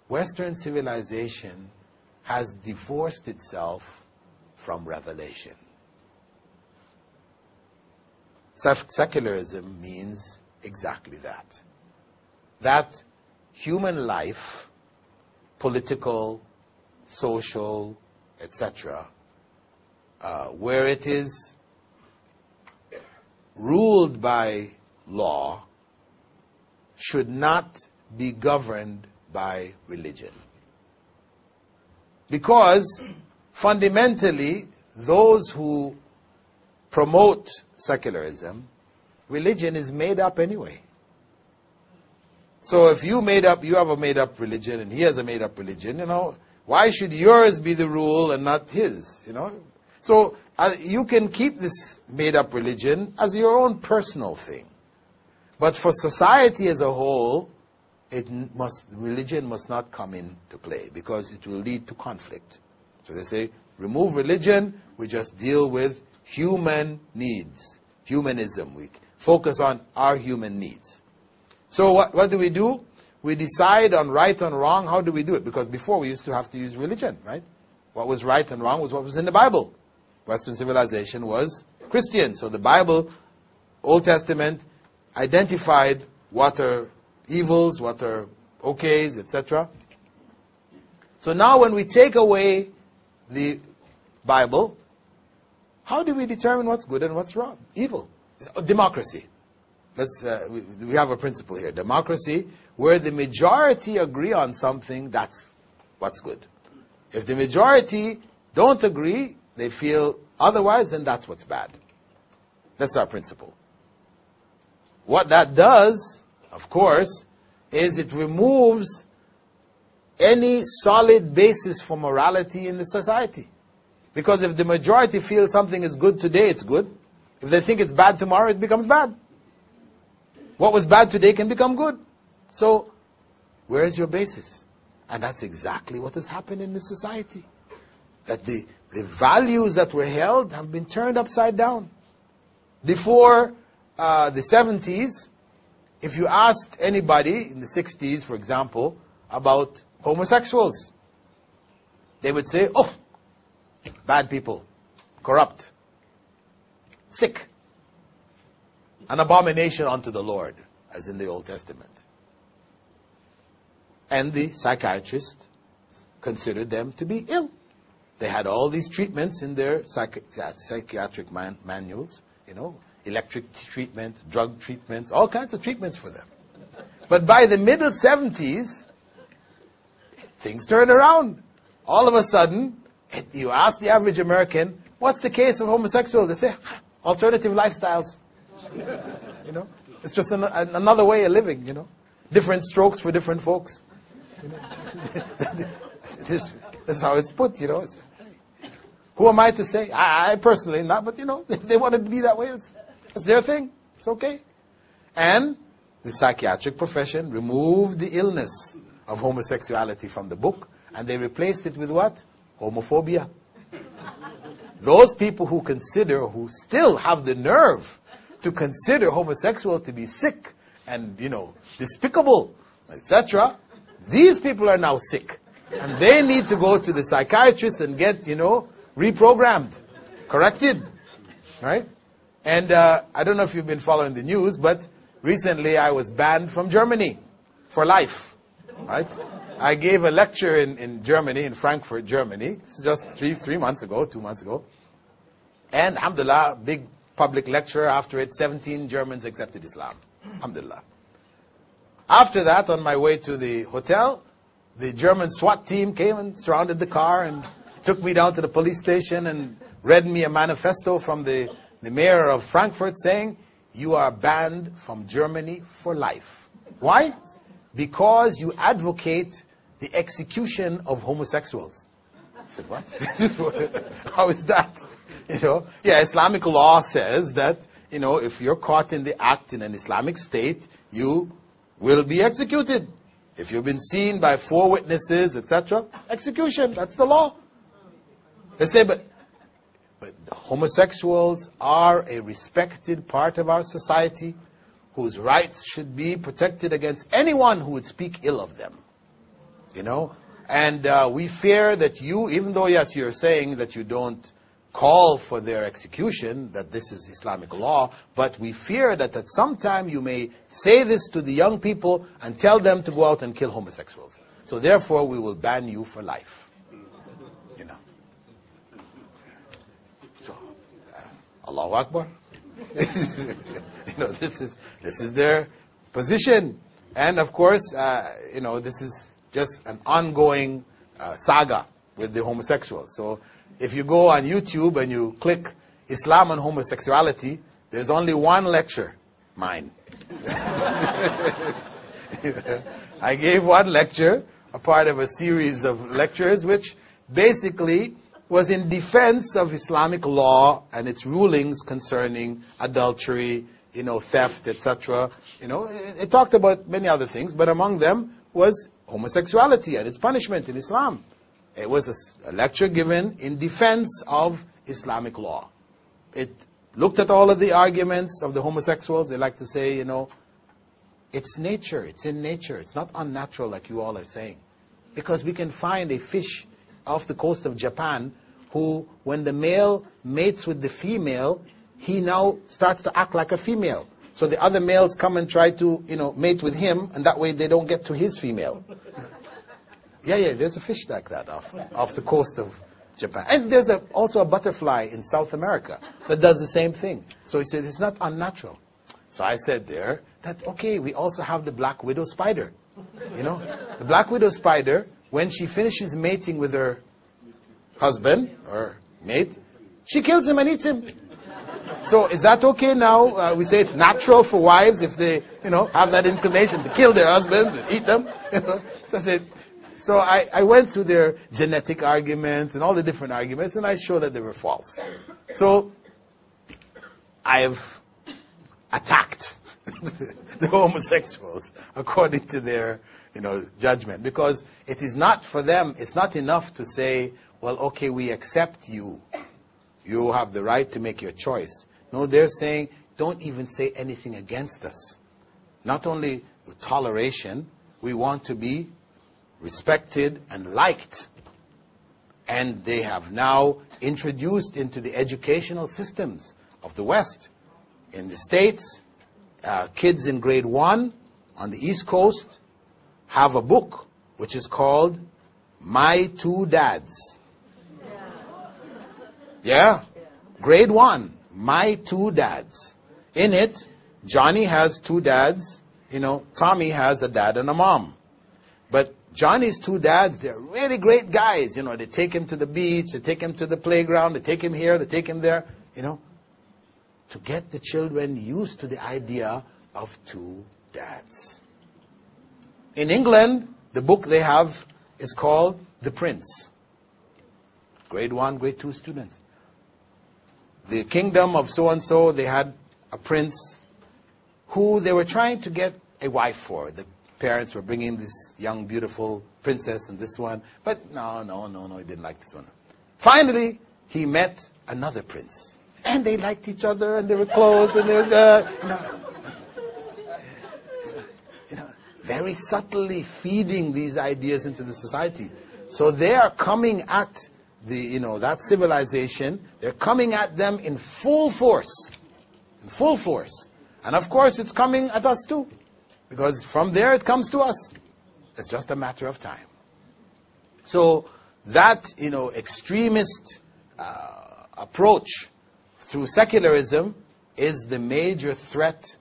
Western civilization has divorced itself from revelation. Secularism means exactly that. That human life, political, social, etc., where it is ruled by law, should not be governed by religion. Because fundamentally, those who promote secularism, religion is made up anyway. So if you have a made up religion and he has a made up religion, why should yours be the rule and not his, So you can keep this made up religion as your own personal thing. But for society as a whole, religion must not come into play because it will lead to conflict. So they say, remove religion, we just deal with human needs, humanism. We focus on our human needs. So what do? We decide on right and wrong. How do we do it? Because before we used to have to use religion, right? What was right and wrong was what was in the Bible. Western civilization was Christian. So the Bible, Old Testament, identified what are evils, what are okays, etc. So now when we take away the Bible, how do we determine what's good and what's wrong? Evil. Democracy. We have a principle here. Democracy, where the majority agree on something, that's what's good. If the majority don't agree, they feel otherwise, then that's what's bad. That's our principle. What that does, of course, is it removes any solid basis for morality in the society. Because if the majority feels something is good today, it's good. If they think it's bad tomorrow, it becomes bad. What was bad today can become good. So, where is your basis? And that's exactly what has happened in the society. That the values that were held have been turned upside down. Before the 70s, if you asked anybody in the 60s, for example, about homosexuals, they would say, oh, bad people, corrupt, sick, an abomination unto the Lord, as in the Old Testament. And the psychiatrists considered them to be ill. They had all these treatments in their psychiatric manuals, electric treatment, drug treatments, all kinds of treatments for them. But by the middle 70s, things turned around. All of a sudden, you ask the average American, what's the case of homosexuals? They say, alternative lifestyles. It's just another way of living, Different strokes for different folks. That's how it's put, Who am I to say? I personally not, but if they want it to be that way, it's their thing. It's okay. And the psychiatric profession removed the illness of homosexuality from the book, and they replaced it with what? Homophobia. Those people who still have the nerve to consider homosexuals to be sick and, despicable, etc., these people are now sick. And they need to go to the psychiatrist and get, reprogrammed, corrected, right? And I don't know if you've been following the news, but recently I was banned from Germany for life, right? I gave a lecture in Germany, in Frankfurt, Germany. This is just 2 months ago. And alhamdulillah, big public lecture. After it, 17 Germans accepted Islam. Alhamdulillah. After that, on my way to the hotel, the German SWAT team came and surrounded the car and took me down to the police station and read me a manifesto from the mayor of Frankfurt saying, you are banned from Germany for life. Why? Because you advocate the execution of homosexuals. I said, what? How is that? Islamic law says that, if you're caught in the act in an Islamic state, you will be executed. If you've been seen by 4 witnesses, etc., execution. That's the law. They say, but homosexuals are a respected part of our society whose rights should be protected against anyone who would speak ill of them. you know. And we fear that you, even though, yes, you're saying that you don't call for their execution, that this is Islamic law, but we fear that at some time you may say this to the young people and tell them to go out and kill homosexuals. So therefore, we will ban you for life. You know. So, Allahu Akbar. You know, this is their position. And of course, you know, this is just an ongoing saga with the homosexuals. So if you go on YouTube and you click Islam and homosexuality, there's only one lecture, mine. I gave one lecture, a part of a series of lectures, which basically was in defense of Islamic law and its rulings concerning adultery, you know, theft, etc. You know, it talked about many other things, but among them was homosexuality and its punishment in Islam. It was a lecture given in defense of Islamic law. It looked at all of the arguments of the homosexuals. They like to say, you know, it's nature, it's in nature, it's not unnatural like you all are saying. Because we can find a fish off the coast of Japan who, when the male mates with the female, he now starts to act like a female. So the other males come and try to, you know, mate with him, and that way they don't get to his female. Yeah, there's a fish like that off the coast of Japan. And there's also a butterfly in South America that does the same thing. So he said, it's not unnatural. So I said there that, okay, we also have the black widow spider. You know, the black widow spider, when she finishes mating with her husband or mate, she kills him and eats him. So is that okay now? We say it's natural for wives if they, you know, have that inclination to kill their husbands and eat them. You know? So I went through their genetic arguments and all the different arguments, and I showed that they were false. So I have attacked the homosexuals according to their, you know, judgment, because it is not for them. It's not enough to say, well, okay, we accept you. You have the right to make your choice. No, they're saying, don't even say anything against us. Not only with toleration, we want to be respected and liked. And they have now introduced into the educational systems of the West. In the States, kids in grade 1 on the East Coast have a book which is called My Two Dads. Yeah, grade 1, My Two Dads. In it, Johnny has two dads. You know, Tommy has a dad and a mom. But Johnny's two dads, they're really great guys. You know, they take him to the beach, they take him to the playground, they take him here, they take him there. You know, to get the children used to the idea of two dads. In England, the book they have is called The Prince. Grade 1, grade 2 students. The kingdom of so-and-so, they had a prince who they were trying to get a wife for. The parents were bringing this young, beautiful princess and this one. But no, he didn't like this one. Finally, he met another prince. And they liked each other, and they were close, and they were, very subtly feeding these ideas into the society. So they are coming at that civilization. They're coming at them in full force. In full force. And of course, it's coming at us too. Because from there, it comes to us. It's just a matter of time. So that, extremist approach through secularism is the major threat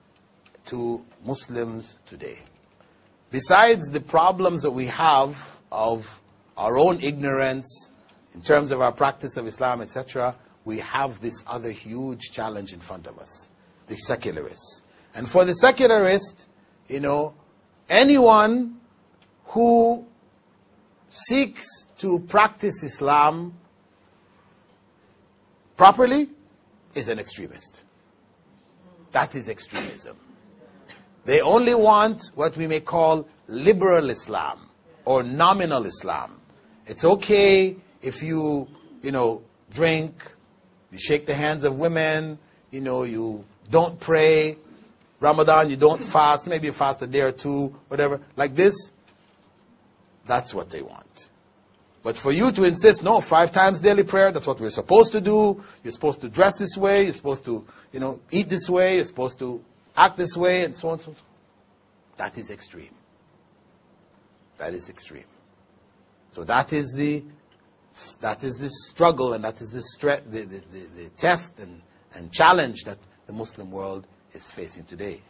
to Muslims today. Besides the problems that we have of our own ignorance in terms of our practice of Islam, etc., we have this other huge challenge in front of us, the secularists. And for the secularist, anyone who seeks to practice Islam properly is an extremist. That is extremism. They only want what we may call liberal Islam or nominal Islam. It's okay if you drink, you shake the hands of women, you don't pray, Ramadan, you don't fast, maybe you fast a day or two, whatever, like this. That's what they want. But for you to insist, no, 5 times daily prayer, that's what we're supposed to do. You're supposed to dress this way. You're supposed to, eat this way. You're supposed to act this way, and so on and so on. That is extreme. That is extreme. So that is the struggle, and that is the test and challenge that the Muslim world is facing today.